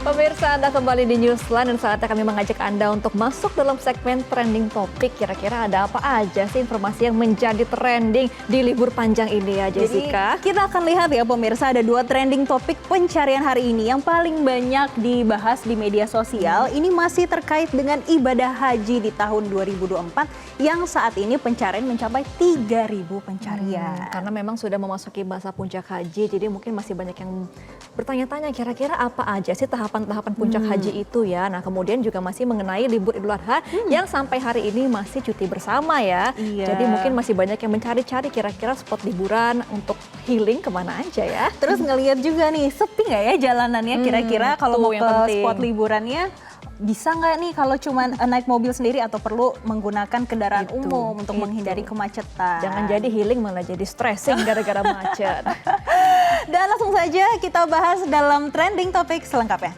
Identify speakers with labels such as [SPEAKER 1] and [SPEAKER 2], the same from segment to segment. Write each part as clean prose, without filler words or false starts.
[SPEAKER 1] Pemirsa, Anda kembali di Newsline dan saatnya kami mengajak Anda untuk masuk dalam segmen trending topik. Kira-kira ada apa aja sih informasi yang menjadi trending di libur panjang ini ya, Jessica?
[SPEAKER 2] Jadi kita akan lihat ya pemirsa, ada 2 trending topik pencarian hari ini yang paling banyak dibahas di media sosial. Ini masih terkait dengan ibadah haji di tahun 2024 yang saat ini pencarian mencapai 3.000 pencarian.
[SPEAKER 1] Karena memang sudah memasuki masa puncak haji, jadi mungkin masih banyak yang bertanya-tanya kira-kira apa aja sih tahapan puncak haji itu ya. Nah, kemudian juga masih mengenai libur Idul Adha yang sampai hari ini masih cuti bersama ya.
[SPEAKER 2] Iya.
[SPEAKER 1] Jadi mungkin masih banyak yang mencari-cari kira-kira spot liburan untuk healing kemana aja ya.
[SPEAKER 2] Terus ngelihat juga nih, sepi nggak ya jalanannya kira-kira kalau
[SPEAKER 1] tuh
[SPEAKER 2] mau
[SPEAKER 1] yang
[SPEAKER 2] ke
[SPEAKER 1] penting.
[SPEAKER 2] spot liburannya? Bisa nggak nih kalau cuma naik mobil sendiri atau perlu menggunakan kendaraan umum untuk menghindari kemacetan?
[SPEAKER 1] Jangan jadi healing malah jadi stressing gara-gara macet.
[SPEAKER 2] Dan langsung saja kita bahas dalam trending topik selengkapnya.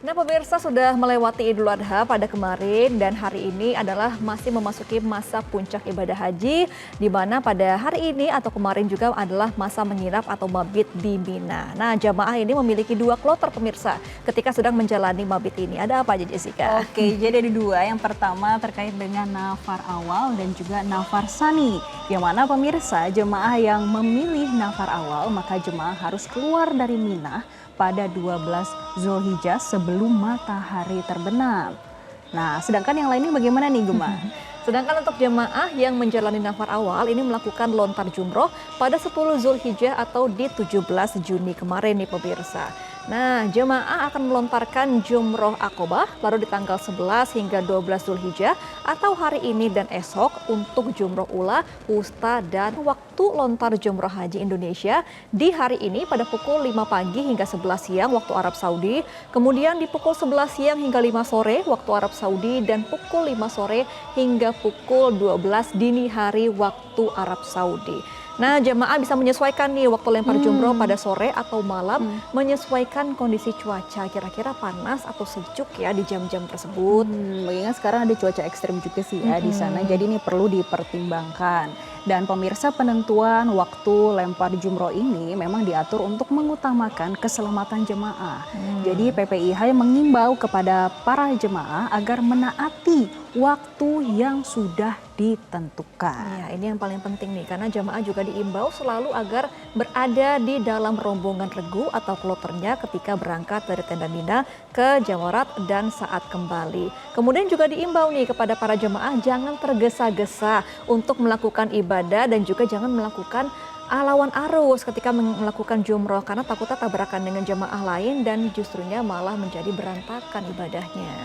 [SPEAKER 1] Nah, pemirsa, sudah melewati Idul Adha pada kemarin dan hari ini adalah masih memasuki masa puncak ibadah haji, di mana pada hari ini atau kemarin juga adalah masa menginap atau mabit di Mina. Nah, jamaah ini memiliki 2 kloter pemirsa ketika sedang menjalani mabit ini. Ada apa aja, Jessica?
[SPEAKER 2] Oke, jadi ada 2. Yang pertama terkait dengan nafar awal dan juga nafar sani. Yang mana pemirsa, jemaah yang memilih nafar awal maka jemaah harus keluar dari Mina pada 12 Zulhijjah sebelum matahari terbenam. Nah, sedangkan yang lainnya bagaimana nih, Gema?
[SPEAKER 1] Sedangkan untuk jemaah yang menjalani nafar awal ini melakukan lontar jumroh pada 10 Zulhijjah atau di 17 Juni kemarin nih pemirsa. Nah, jemaah akan melontarkan jumroh Aqobah lalu di tanggal 11 hingga 12 Zulhijjah atau hari ini dan esok untuk jumroh ula, wusta, dan waktu lontar jumroh haji Indonesia di hari ini pada pukul 5 pagi hingga 11 siang waktu Arab Saudi, kemudian di pukul 11 siang hingga 5 sore waktu Arab Saudi, dan pukul 5 sore hingga pukul 12 dini hari waktu Arab Saudi. Nah, jemaah bisa menyesuaikan nih waktu lempar jumroh pada sore atau malam, menyesuaikan kondisi cuaca, kira-kira panas atau sejuk ya di jam-jam tersebut.
[SPEAKER 2] Mengingat sekarang ada cuaca ekstrim juga sih ya di sana, jadi ini perlu dipertimbangkan. Dan pemirsa, penentuan waktu lempar jumroh ini memang diatur untuk mengutamakan keselamatan jemaah. Jadi PPIH mengimbau kepada para jemaah agar menaati waktu yang sudah ditentukan.
[SPEAKER 1] Ya, ini yang paling penting nih, karena jemaah juga diimbau selalu agar berada di dalam rombongan regu atau kloternya ketika berangkat dari tenda Mina ke Jamarat dan saat kembali. Kemudian juga diimbau nih kepada para jemaah jangan tergesa-gesa untuk melakukan ibadah dan juga jangan melakukan lawan arus ketika melakukan jumroh karena takutnya tabrakan dengan jemaah lain dan justrunya malah menjadi berantakan ibadahnya.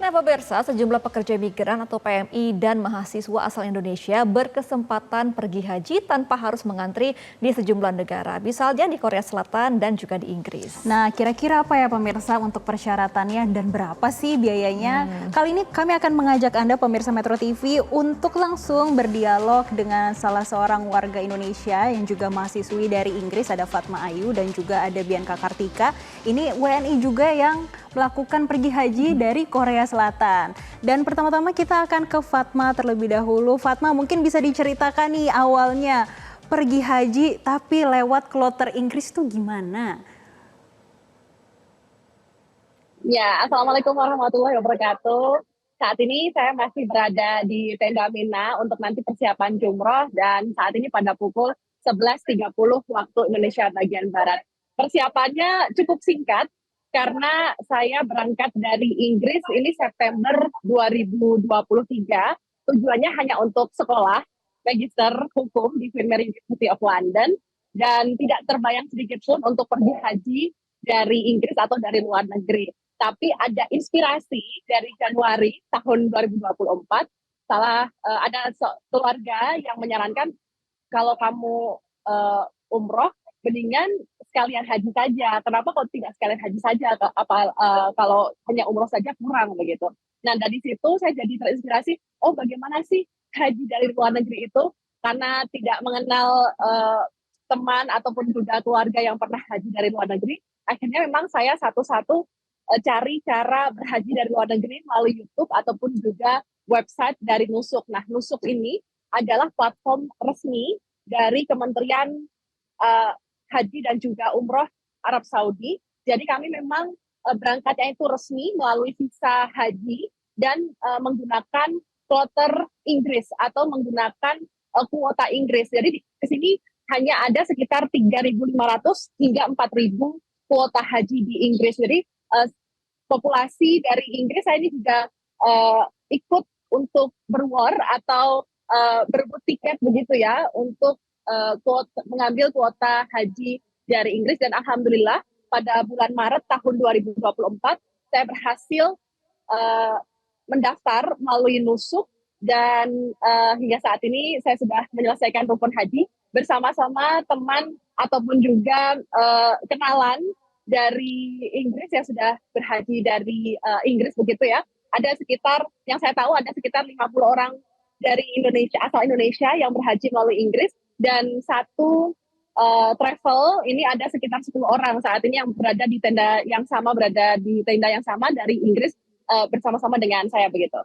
[SPEAKER 1] Nah, pemirsa, sejumlah pekerja migran atau PMI dan mahasiswa asal Indonesia berkesempatan pergi haji tanpa harus mengantri di sejumlah negara, misalnya di Korea Selatan dan juga di Inggris.
[SPEAKER 2] Nah, kira-kira apa ya pemirsa untuk persyaratannya dan berapa sih biayanya? Kali ini kami akan mengajak Anda pemirsa Metro TV untuk langsung berdialog dengan salah seorang warga Indonesia yang juga mahasiswi dari Inggris, ada Fatma Ayu dan juga ada Bianca Kartika. Ini WNI juga yang melakukan pergi haji dari Korea Selatan. Dan pertama-tama kita akan ke Fatma terlebih dahulu. Fatma, mungkin bisa diceritakan nih awalnya pergi haji tapi lewat kloter Inggris itu gimana?
[SPEAKER 3] Ya, Assalamualaikum warahmatullahi wabarakatuh. Saat ini saya masih berada di tenda Mina untuk nanti persiapan jumroh dan saat ini pada pukul 11.30 waktu Indonesia bagian Barat. Persiapannya cukup singkat karena saya berangkat dari Inggris ini September 2023. Tujuannya hanya untuk sekolah, magister hukum di Queen Mary University of London, dan tidak terbayang sedikit pun untuk pergi haji dari Inggris atau dari luar negeri. Tapi ada inspirasi dari Januari tahun 2024, ada keluarga yang menyarankan kalau kamu umroh, mendingan sekalian haji saja. Kenapa kok tidak sekalian haji saja? Kalau hanya umroh saja kurang begitu. Nah dari situ saya jadi terinspirasi. Oh bagaimana sih haji dari luar negeri itu? Karena tidak mengenal teman ataupun juga keluarga yang pernah haji dari luar negeri, akhirnya memang saya satu-satu cari cara berhaji dari luar negeri melalui YouTube ataupun juga website dari Nusuk. Nah, Nusuk ini adalah platform resmi dari Kementerian Haji dan juga Umroh Arab Saudi. Jadi kami memang berangkatnya itu resmi melalui visa haji dan menggunakan kloter Inggris atau menggunakan kuota Inggris. Jadi di sini hanya ada sekitar 3.500 hingga 4.000 kuota haji di Inggris. Jadi populasi dari Inggris saya ini juga ikut untuk berwar atau berebut tiket begitu ya untuk mengambil kuota haji dari Inggris, dan alhamdulillah pada bulan Maret tahun 2024 saya berhasil mendaftar melalui Nusuk, dan hingga saat ini saya sudah menyelesaikan rukun haji bersama-sama teman ataupun juga kenalan dari Inggris yang sudah berhaji dari Inggris begitu ya. Ada sekitar, yang saya tahu ada sekitar 50 orang dari Indonesia, asal Indonesia yang berhaji melalui Inggris, dan satu travel ini ada sekitar 10 orang saat ini yang berada di tenda yang sama dari Inggris bersama-sama dengan saya begitu.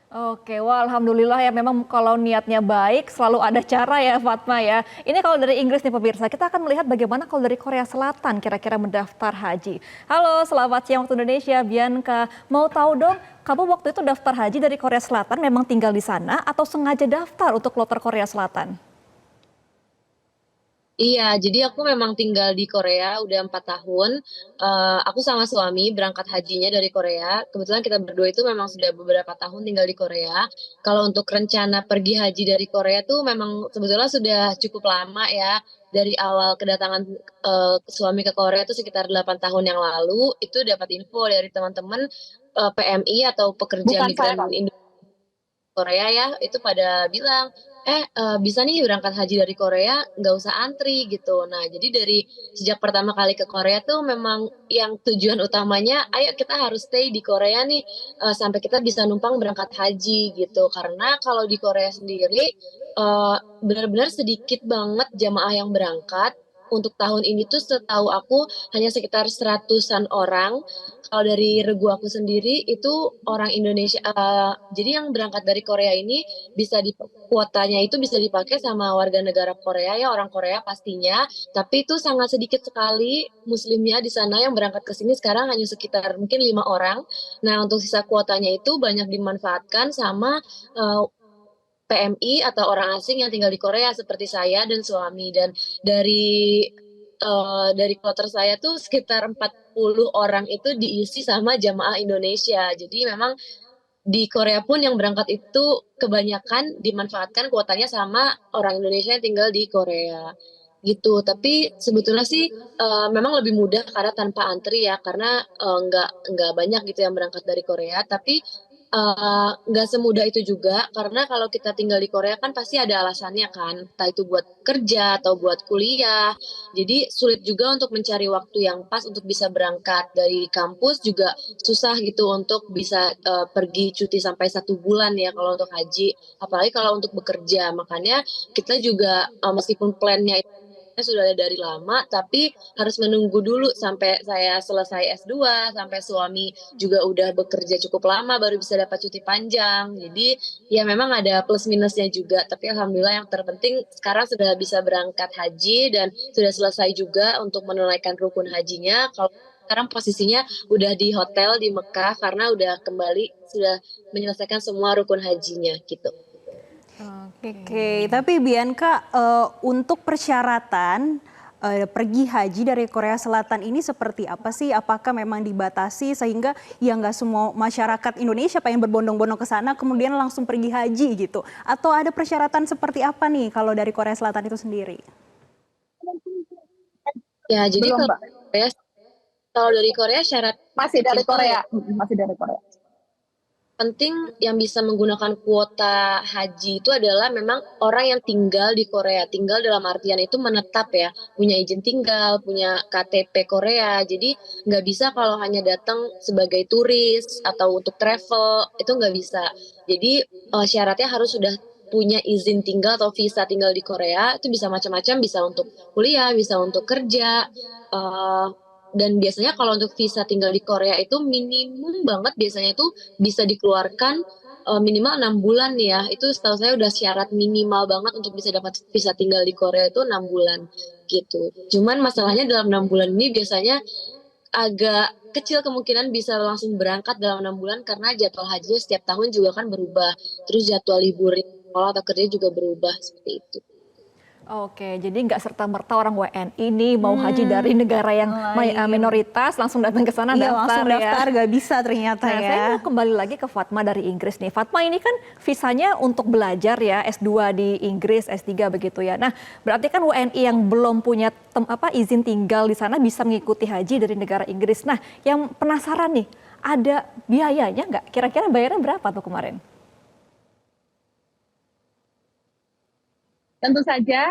[SPEAKER 1] Oke, wah alhamdulillah ya, memang kalau niatnya baik selalu ada cara ya Fatma ya. Ini kalau dari Inggris nih pemirsa, kita akan melihat bagaimana kalau dari Korea Selatan kira-kira mendaftar haji. Halo, selamat siang waktu Indonesia, Bianca. Mau tahu dong, kamu waktu itu daftar haji dari Korea Selatan memang tinggal di sana atau sengaja daftar untuk kloter Korea Selatan?
[SPEAKER 4] Iya, jadi aku memang tinggal di Korea udah 4 tahun. Aku sama suami berangkat hajinya dari Korea. Kebetulan kita berdua itu memang sudah beberapa tahun tinggal di Korea. Kalau untuk rencana pergi haji dari Korea tuh memang sebetulnya sudah cukup lama ya. Dari awal kedatangan suami ke Korea itu sekitar 8 tahun yang lalu, itu dapat info dari teman-teman PMI atau pekerja
[SPEAKER 3] Bukan saya,
[SPEAKER 4] migran
[SPEAKER 3] Pak.
[SPEAKER 4] Indonesia Korea ya, itu pada bilang, bisa nih berangkat haji dari Korea, nggak usah antri gitu. Nah, jadi dari sejak pertama kali ke Korea tuh memang yang tujuan utamanya, ayo kita harus stay di Korea nih, sampai kita bisa numpang berangkat haji gitu. Karena kalau di Korea sendiri, benar-benar sedikit banget jamaah yang berangkat. Untuk tahun ini tuh setahu aku hanya sekitar 100-an orang. Kalau dari regu aku sendiri itu orang Indonesia, jadi yang berangkat dari Korea ini kuotanya itu bisa dipakai sama warga negara Korea ya, orang Korea pastinya. Tapi itu sangat sedikit sekali muslimnya di sana yang berangkat ke sini, sekarang hanya sekitar mungkin 5 orang. Nah, untuk sisa kuotanya itu banyak dimanfaatkan sama PMI atau orang asing yang tinggal di Korea seperti saya dan suami. Dan dari kloter saya tuh sekitar 40 orang itu diisi sama jamaah Indonesia. Jadi memang di Korea pun yang berangkat itu kebanyakan dimanfaatkan kuotanya sama orang Indonesia yang tinggal di Korea gitu. Tapi sebetulnya sih memang lebih mudah karena tanpa antri ya, karena nggak banyak gitu yang berangkat dari Korea. Tapi nggak semudah itu juga, karena kalau kita tinggal di Korea kan pasti ada alasannya kan, entah itu buat kerja atau buat kuliah. Jadi sulit juga untuk mencari waktu yang pas untuk bisa berangkat dari kampus, juga susah gitu untuk bisa pergi cuti sampai 1 bulan ya kalau untuk haji, apalagi kalau untuk bekerja. Makanya kita juga meskipun plannya sudah ada dari lama, tapi harus menunggu dulu sampai saya selesai S2, sampai suami juga udah bekerja cukup lama baru bisa dapat cuti panjang. Jadi ya memang ada plus minusnya juga, tapi alhamdulillah yang terpenting sekarang sudah bisa berangkat haji dan sudah selesai juga untuk menunaikan rukun hajinya. Kalau sekarang posisinya udah di hotel di Mekah karena udah kembali, sudah menyelesaikan semua rukun hajinya gitu.
[SPEAKER 2] Oke, tapi Bianca, untuk persyaratan pergi haji dari Korea Selatan ini seperti apa sih? Apakah memang dibatasi sehingga ya nggak semua masyarakat Indonesia pengen berbondong-bondong ke sana kemudian langsung pergi haji gitu? Atau ada persyaratan seperti apa nih kalau dari Korea Selatan itu sendiri?
[SPEAKER 4] Ya, jadi
[SPEAKER 3] Belum, Mbak.
[SPEAKER 4] kalau dari Korea syarat
[SPEAKER 3] Masih dari
[SPEAKER 4] itu
[SPEAKER 3] Korea. Masih dari Korea.
[SPEAKER 4] penting yang bisa menggunakan kuota haji itu adalah memang orang yang tinggal di Korea. Tinggal dalam artian itu menetap ya, punya izin tinggal, punya KTP Korea. Jadi nggak bisa kalau hanya datang sebagai turis atau untuk travel, itu nggak bisa. Jadi syaratnya harus sudah punya izin tinggal atau visa tinggal di Korea. Itu bisa macam-macam, bisa untuk kuliah, bisa untuk kerja. eh, dan biasanya kalau untuk visa tinggal di Korea itu minimum banget biasanya itu bisa dikeluarkan minimal 6 bulan nih ya. Itu setahu saya udah syarat minimal banget untuk bisa dapat visa tinggal di Korea itu 6 bulan gitu. Cuman masalahnya dalam 6 bulan ini biasanya agak kecil kemungkinan bisa langsung berangkat dalam 6 bulan karena jadwal haji setiap tahun juga kan berubah. Terus jadwal libur sekolah atau kerja juga berubah seperti itu.
[SPEAKER 1] Oke, jadi nggak serta-merta orang WNI ini mau haji dari negara yang minoritas langsung datang ke sana
[SPEAKER 2] Iya,
[SPEAKER 1] daftar
[SPEAKER 2] langsung
[SPEAKER 1] ya.
[SPEAKER 2] daftar gak bisa ternyata
[SPEAKER 1] Nah,
[SPEAKER 2] ya.
[SPEAKER 1] saya mau kembali lagi ke Fatma dari Inggris nih. Fatma ini kan visanya untuk belajar ya, S2 di Inggris, S3 begitu ya. Nah, berarti kan WNI yang belum punya izin tinggal di sana bisa mengikuti haji dari negara Inggris. Nah, yang penasaran nih, ada biayanya nggak? Kira-kira bayarnya berapa tuh kemarin?
[SPEAKER 3] Tentu saja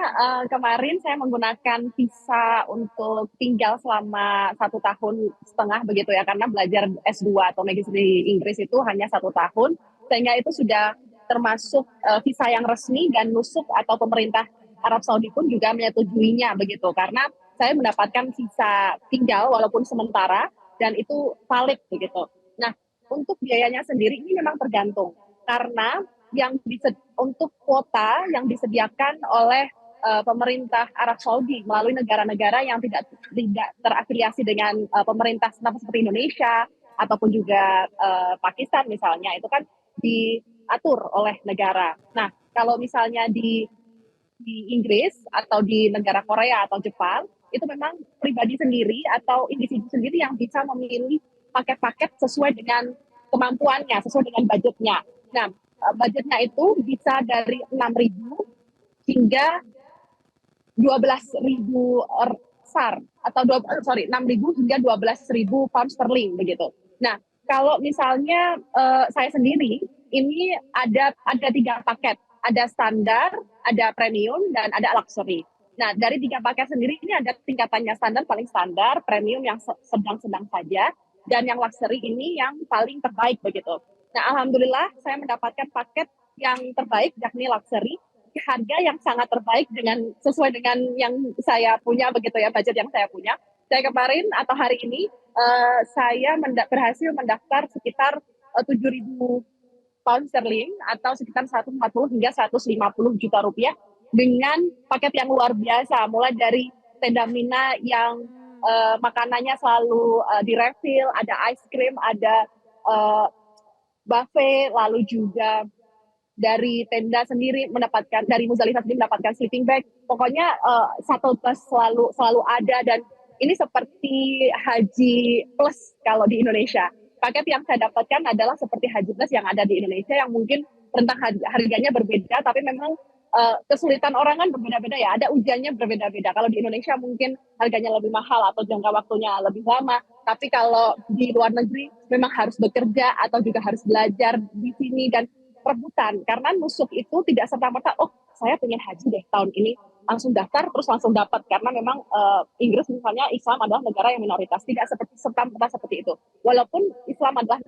[SPEAKER 3] kemarin saya menggunakan visa untuk tinggal selama 1 tahun setengah begitu ya, karena belajar S2 atau magister di Inggris itu hanya 1 tahun, sehingga itu sudah termasuk visa yang resmi dan nusuk atau pemerintah Arab Saudi pun juga menyetujuinya begitu, karena saya mendapatkan visa tinggal walaupun sementara dan itu valid begitu. Nah, untuk biayanya sendiri ini memang tergantung, karena untuk kuota yang disediakan oleh pemerintah Arab Saudi melalui negara-negara yang tidak terafiliasi dengan pemerintah seperti Indonesia ataupun juga Pakistan misalnya, itu kan diatur oleh negara. Nah, kalau misalnya di Inggris atau di negara Korea atau Jepang, itu memang pribadi sendiri atau individu sendiri yang bisa memilih paket-paket sesuai dengan kemampuannya, sesuai dengan budgetnya. Nah, budgetnya itu bisa dari 6.000 hingga 12.000 SAR atau 6.000 hingga 12.000 pound sterling begitu. Nah, kalau misalnya saya sendiri ini ada 3 paket, ada standar, ada premium dan ada luxury. Nah, dari 3 paket sendiri ini ada tingkatannya, standar paling standar, premium yang sedang-sedang saja, dan yang luxury ini yang paling terbaik begitu. Nah, alhamdulillah saya mendapatkan paket yang terbaik, yakni luxury, harga yang sangat terbaik sesuai dengan yang saya punya begitu ya, budget yang saya punya. Saya kemarin atau hari ini saya berhasil mendaftar sekitar 7.000 pound sterling atau sekitar 140 hingga 150 juta rupiah dengan paket yang luar biasa, mulai dari tenda Mina yang makanannya selalu direfill, ada ice cream, ada buffet, lalu juga dari tenda sendiri dari Muzdalifah sendiri mendapatkan sleeping bag. Pokoknya shuttle bus selalu ada, dan ini seperti haji plus kalau di Indonesia. Paket yang saya dapatkan adalah seperti haji plus yang ada di Indonesia, yang mungkin rentang harganya berbeda, tapi memang kesulitan orang kan berbeda-beda ya, ada ujiannya berbeda-beda. Kalau di Indonesia mungkin harganya lebih mahal atau jangka waktunya lebih lama, tapi kalau di luar negeri memang harus bekerja atau juga harus belajar di sini dan rebutan, karena nusuk itu tidak serta-merta saya pengen haji deh tahun ini, langsung daftar terus langsung dapat, karena memang Inggris misalnya Islam adalah negara yang minoritas, tidak serta-merta seperti itu. Walaupun Islam adalah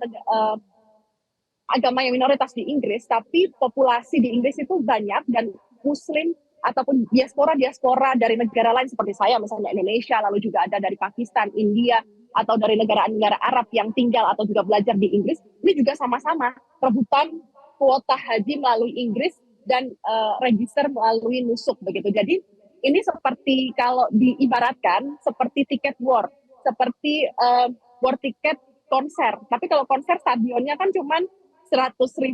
[SPEAKER 3] agama yang minoritas di Inggris, tapi populasi di Inggris itu banyak, dan Muslim ataupun diaspora dari negara lain seperti saya, misalnya Indonesia, lalu juga ada dari Pakistan, India, atau dari negara-negara Arab yang tinggal atau juga belajar di Inggris, ini juga sama-sama rebutan kuota haji melalui Inggris dan register melalui nusuk begitu. Jadi ini seperti kalau diibaratkan seperti tiket war, seperti war tiket konser. Tapi kalau konser stadionnya kan cuman 100.000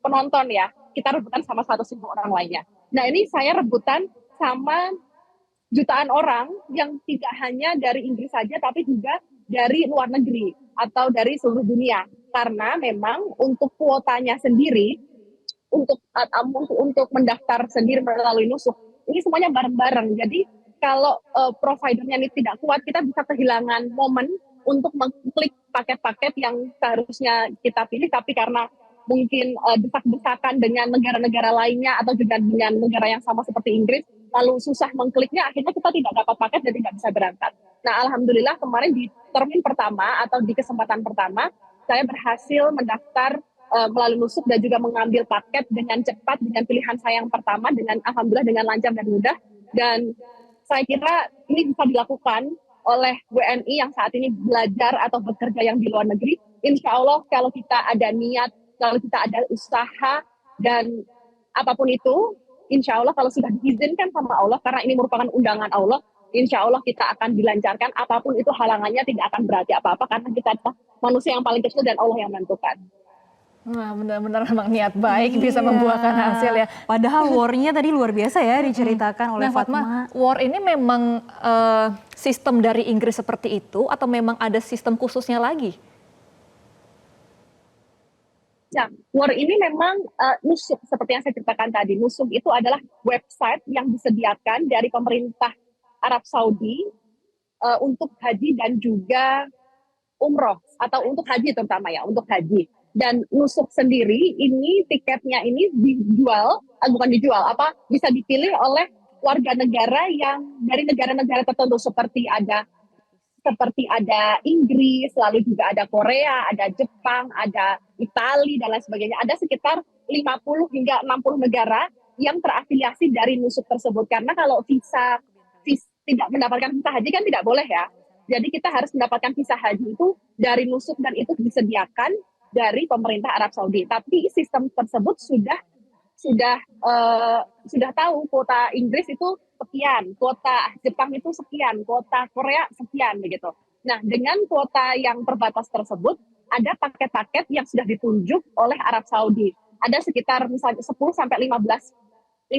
[SPEAKER 3] penonton ya, kita rebutan sama 100.000 orang lainnya. Nah, ini saya rebutan sama jutaan orang yang tidak hanya dari Inggris saja, tapi juga dari luar negeri atau dari seluruh dunia. Karena memang untuk kuotanya sendiri, untuk mendaftar sendiri melalui nusuk, ini semuanya bareng-bareng. Jadi kalau providernya ini tidak kuat, kita bisa kehilangan momen untuk mengklik paket-paket yang seharusnya kita pilih, tapi karena mungkin desak-desakan dengan negara-negara lainnya atau juga dengan negara yang sama seperti Inggris, lalu susah mengkliknya, akhirnya kita tidak dapat paket dan tidak bisa berangkat. Nah, alhamdulillah kemarin di termin pertama atau di kesempatan pertama, saya berhasil mendaftar melalui Nusuk dan juga mengambil paket dengan cepat dengan pilihan saya yang pertama, dengan alhamdulillah dengan lancar dan mudah. Dan saya kira ini bisa dilakukan oleh WNI yang saat ini belajar atau bekerja yang di luar negeri. Insya Allah kalau kita ada niat, kalau kita ada usaha, dan apapun itu, insya Allah kalau sudah diizinkan sama Allah, karena ini merupakan undangan Allah, insya Allah kita akan dilancarkan, apapun itu halangannya tidak akan berarti apa-apa, karena kita adalah manusia yang paling kecil dan Allah yang menentukan.
[SPEAKER 1] Wah, benar-benar emang niat baik bisa membuahkan hasil ya.
[SPEAKER 2] Padahal war-nya tadi luar biasa ya diceritakan oleh
[SPEAKER 1] Nah,
[SPEAKER 2] Fatma.
[SPEAKER 1] war ini memang sistem dari Inggris seperti itu atau memang ada sistem khususnya lagi?
[SPEAKER 3] Ya, war ini memang Nusuk seperti yang saya ceritakan tadi. Nusuk itu adalah website yang disediakan dari pemerintah Arab Saudi untuk haji dan juga umroh, atau untuk haji terutama ya, untuk haji. Dan Nusuk sendiri ini tiketnya ini dijual, bukan dijual, bisa dipilih oleh warga negara yang dari negara-negara tertentu seperti ada Inggris, lalu juga ada Korea, ada Jepang, ada Italia dan lain sebagainya. Ada sekitar 50 hingga 60 negara yang terafiliasi dari Nusuk tersebut. Karena kalau visa tidak mendapatkan visa haji kan tidak boleh ya. Jadi kita harus mendapatkan visa haji itu dari Nusuk dan itu disediakan dari pemerintah Arab Saudi. Tapi sistem tersebut sudah tahu kuota Inggris itu sekian, kuota Jepang itu sekian, kuota Korea sekian begitu. Nah, dengan kuota yang terbatas tersebut, ada paket-paket yang sudah ditunjuk oleh Arab Saudi. Ada sekitar misalnya 10 sampai 15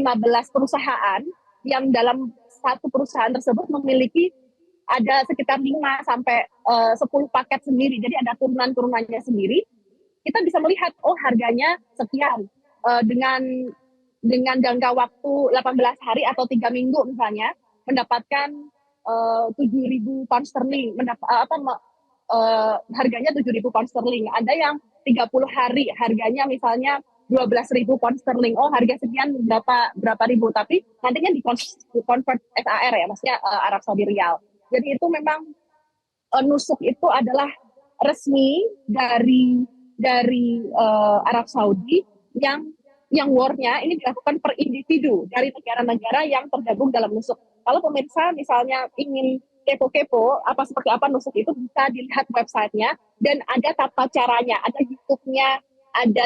[SPEAKER 3] perusahaan yang dalam satu perusahaan tersebut memiliki ada sekitar 5 sampai 10 paket sendiri. Jadi ada turunan-turunannya sendiri. Kita bisa melihat, oh harganya sekian. Dengan jangka waktu 18 hari atau 3 minggu misalnya, mendapatkan 7.000 pound sterling, harganya 7.000 pound sterling. Ada yang 30 hari, harganya misalnya 12.000 pound sterling. Oh harga sekian berapa ribu, tapi nantinya di convert SAR ya, maksudnya Arab Saudi Riyal. Jadi itu memang Nusuk itu adalah resmi dari Arab Saudi yang war-nya ini dilakukan per individu dari negara-negara yang tergabung dalam Nusuk. Kalau pemirsa misalnya ingin kepo-kepo seperti apa Nusuk itu, bisa dilihat websitenya dan ada tata caranya, ada YouTube-nya, ada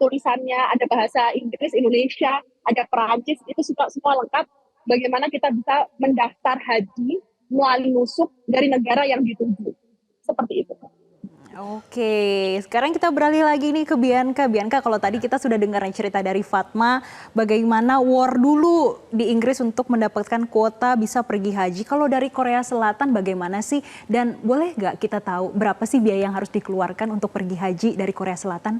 [SPEAKER 3] tulisannya, ada bahasa Inggris, Indonesia, ada Perancis, itu semua lengkap. Bagaimana kita bisa mendaftar haji melalui Nusuk dari negara yang dituju. Seperti itu.
[SPEAKER 2] Oke, sekarang kita beralih lagi nih ke Bianca. Bianca, kalau tadi kita sudah dengar cerita dari Fatma, bagaimana war dulu di Inggris untuk mendapatkan kuota bisa pergi haji. Kalau dari Korea Selatan bagaimana sih? Dan boleh nggak kita tahu berapa sih biaya yang harus dikeluarkan untuk pergi haji dari Korea Selatan?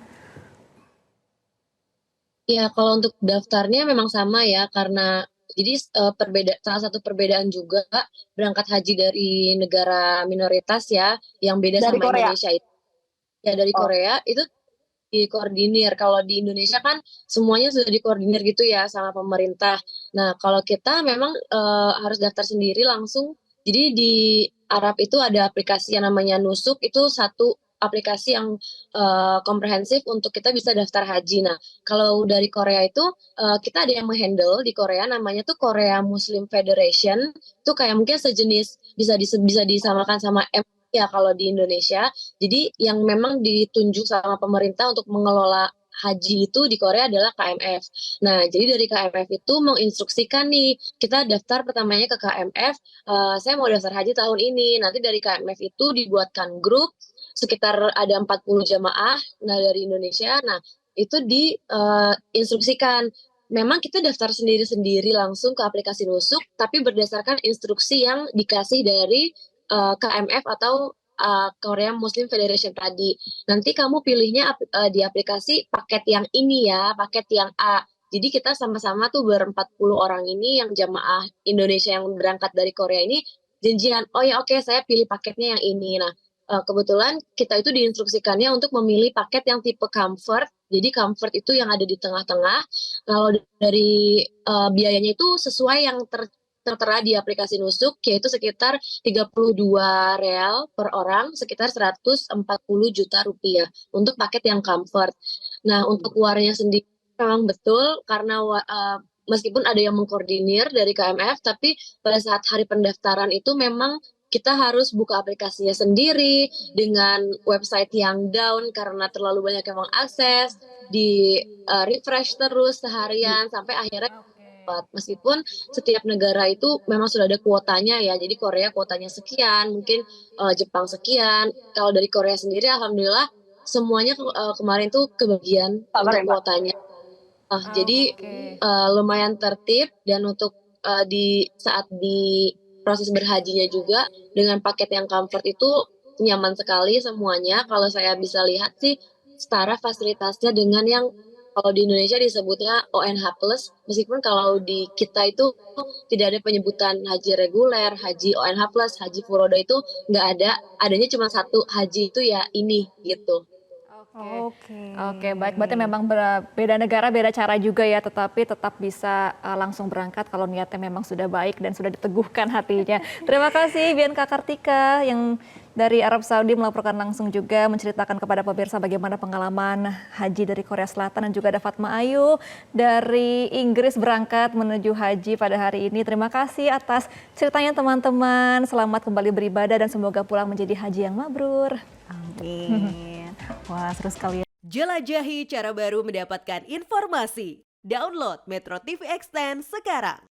[SPEAKER 4] Ya, kalau untuk daftarnya memang sama ya, karena jadi salah satu perbedaan juga berangkat haji dari negara minoritas ya, yang beda
[SPEAKER 3] Dari
[SPEAKER 4] sama
[SPEAKER 3] Korea.
[SPEAKER 4] Indonesia itu. Ya dari Korea itu dikoordinir. Kalau di Indonesia kan semuanya sudah dikoordinir gitu ya sama pemerintah. Nah, kalau kita memang harus daftar sendiri langsung. Jadi di Arab itu ada aplikasi yang namanya Nusuk, itu satu aplikasi yang komprehensif untuk kita bisa daftar haji. Nah, kalau dari Korea itu kita ada yang menghandle di Korea, namanya tuh Korea Muslim Federation. Itu kayak mungkin sejenis bisa disamakan sama ya kalau di Indonesia. Jadi yang memang ditunjuk sama pemerintah untuk mengelola haji itu di Korea adalah KMF. Nah, jadi dari KMF itu menginstruksikan nih, kita daftar pertamanya ke KMF, saya mau daftar haji tahun ini. Nanti dari KMF itu dibuatkan grup, sekitar ada 40 jamaah dari Indonesia. Nah, itu diinstruksikan. Memang kita daftar sendiri-sendiri langsung ke aplikasi Nusuk, tapi berdasarkan instruksi yang dikasih dari KMF atau Korea Muslim Federation tadi. Nanti kamu pilihnya di aplikasi paket yang ini ya, paket yang A. Jadi kita sama-sama tuh ber-40 orang ini yang jamaah Indonesia yang berangkat dari Korea ini janjian, oh ya oke, saya pilih paketnya yang ini. Nah, kebetulan kita itu diinstruksikannya untuk memilih paket yang tipe comfort. Jadi comfort itu yang ada di tengah-tengah. Kalau dari biayanya itu sesuai yang tertera di aplikasi Nusuk, yaitu sekitar 32 real per orang, sekitar 140 juta rupiah untuk paket yang comfort. Nah, untuk warnya sendiri memang betul karena meskipun ada yang mengkoordinir dari KMF, tapi pada saat hari pendaftaran itu memang kita harus buka aplikasinya sendiri dengan website yang down karena terlalu banyak yang mengakses, di refresh terus seharian sampai akhirnya dapat. Meskipun setiap negara itu memang sudah ada kuotanya ya, jadi Korea kuotanya sekian, mungkin Jepang sekian. Kalau dari Korea sendiri alhamdulillah semuanya kemarin tuh kebagian untuk kuotanya. Jadi lumayan tertib, dan untuk di saat di proses berhajinya juga dengan paket yang comfort itu nyaman sekali semuanya. Kalau saya bisa lihat sih setara fasilitasnya dengan yang kalau di Indonesia disebutnya ONH+, meskipun kalau di kita itu tidak ada penyebutan haji reguler, haji ONH+, haji furoda itu nggak ada, adanya cuma satu haji itu ya ini gitu.
[SPEAKER 1] Oke, baik. Berarti memang beda negara, beda cara juga ya, tetapi tetap bisa langsung berangkat kalau niatnya memang sudah baik dan sudah diteguhkan hatinya. Terima kasih Bianca Kartika yang dari Arab Saudi melaporkan langsung juga menceritakan kepada pemirsa bagaimana pengalaman haji dari Korea Selatan, dan juga ada Fatma Ayu dari Inggris berangkat menuju haji pada hari ini. Terima kasih atas ceritanya teman-teman. Selamat kembali beribadah dan semoga pulang menjadi haji yang mabrur.
[SPEAKER 2] Amin. Wah, seru sekali ya.
[SPEAKER 5] Jelajahi cara baru mendapatkan informasi. Download Metro TV Extend sekarang.